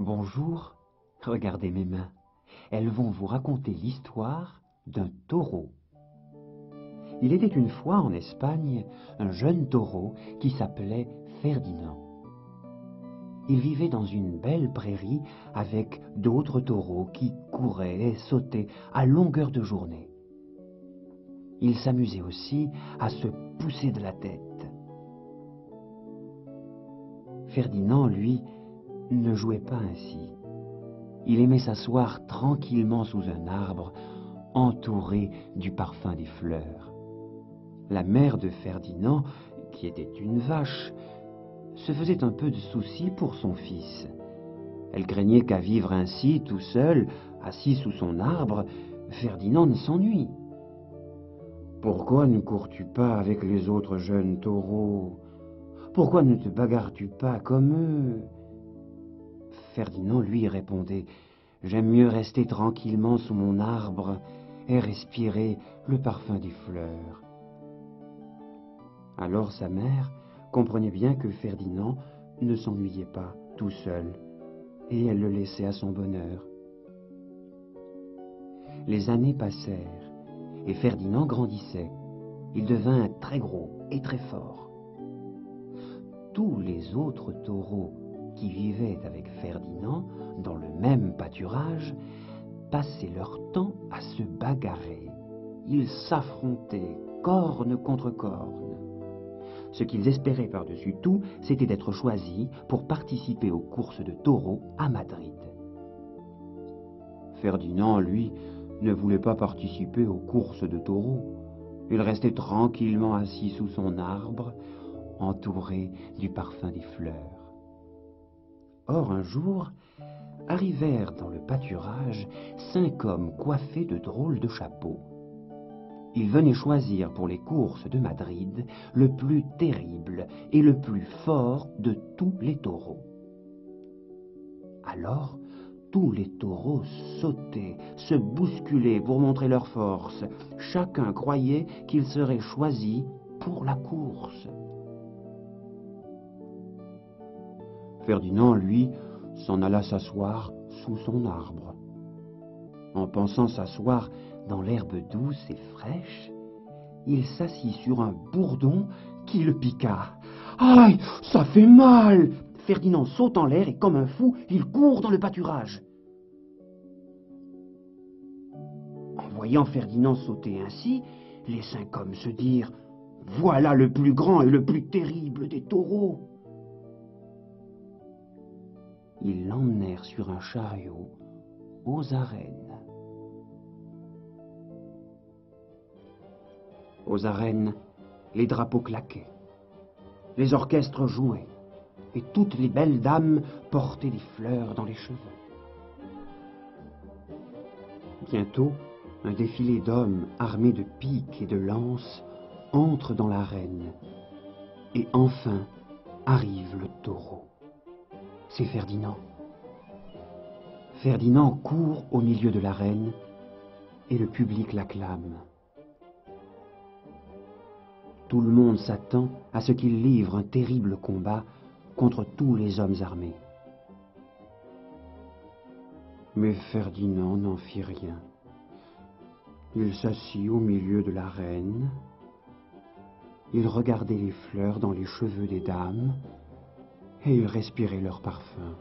Bonjour, regardez mes mains. Elles vont vous raconter l'histoire d'un taureau. Il était une fois en Espagne un jeune taureau qui s'appelait Ferdinand. Il vivait dans une belle prairie avec d'autres taureaux qui couraient et sautaient à longueur de journée. Il s'amusait aussi à se pousser de la tête. Ferdinand, lui, ne jouait pas ainsi. Il aimait s'asseoir tranquillement sous un arbre, entouré du parfum des fleurs. La mère de Ferdinand, qui était une vache, se faisait un peu de soucis pour son fils. Elle craignait qu'à vivre ainsi, tout seul, assis sous son arbre, Ferdinand ne s'ennuie. « Pourquoi ne cours-tu pas avec les autres jeunes taureaux? Pourquoi ne te bagarres-tu pas comme eux ?» Ferdinand lui répondait « J'aime mieux rester tranquillement sous mon arbre et respirer le parfum des fleurs. » Alors sa mère comprenait bien que Ferdinand ne s'ennuyait pas tout seul, et elle le laissait à son bonheur. Les années passèrent, et Ferdinand grandissait. Il devint très gros et très fort. Tous les autres taureaux qui vivaient avec Ferdinand dans le même pâturage passaient leur temps à se bagarrer. Ils s'affrontaient, corne contre corne. Ce qu'ils espéraient par-dessus tout, c'était d'être choisis pour participer aux courses de taureaux à Madrid. Ferdinand, lui, ne voulait pas participer aux courses de taureaux. Il restait tranquillement assis sous son arbre, entouré du parfum des fleurs. Or, un jour, arrivèrent dans le pâturage 5 hommes coiffés de drôles de chapeaux. Ils venaient choisir pour les courses de Madrid le plus terrible et le plus fort de tous les taureaux. Alors, tous les taureaux sautaient, se bousculaient pour montrer leur force. Chacun croyait qu'il serait choisi pour la course. Ferdinand, lui, s'en alla s'asseoir sous son arbre. En pensant s'asseoir dans l'herbe douce et fraîche, il s'assit sur un bourdon qui le piqua. « Aïe, ça fait mal !» Ferdinand saute en l'air et, comme un fou, il court dans le pâturage. En voyant Ferdinand sauter ainsi, les 5 hommes se dirent « Voilà le plus grand et le plus terrible des taureaux !» Ils l'emmenèrent sur un chariot aux arènes. Aux arènes, les drapeaux claquaient, les orchestres jouaient, et toutes les belles dames portaient des fleurs dans les cheveux. Bientôt, un défilé d'hommes armés de piques et de lances entre dans l'arène, et enfin arrive le taureau. C'est Ferdinand. Ferdinand court au milieu de l'arène et le public l'acclame. Tout le monde s'attend à ce qu'il livre un terrible combat contre tous les hommes armés. Mais Ferdinand n'en fit rien. Il s'assit au milieu de l'arène. Il regardait les fleurs dans les cheveux des dames et il respirait leur parfum.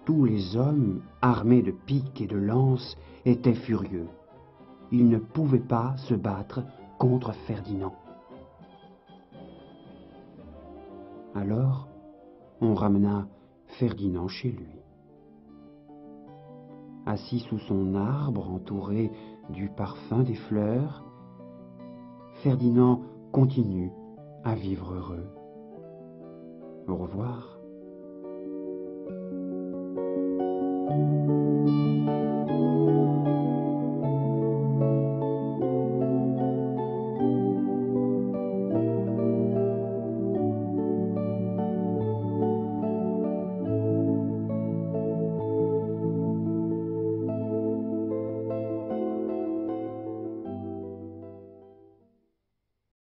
Tous les hommes, armés de piques et de lances, étaient furieux. Ils ne pouvaient pas se battre contre Ferdinand. Alors, on ramena Ferdinand chez lui. Assis sous son arbre entouré du parfum des fleurs, Ferdinand continue à vivre heureux. Au revoir.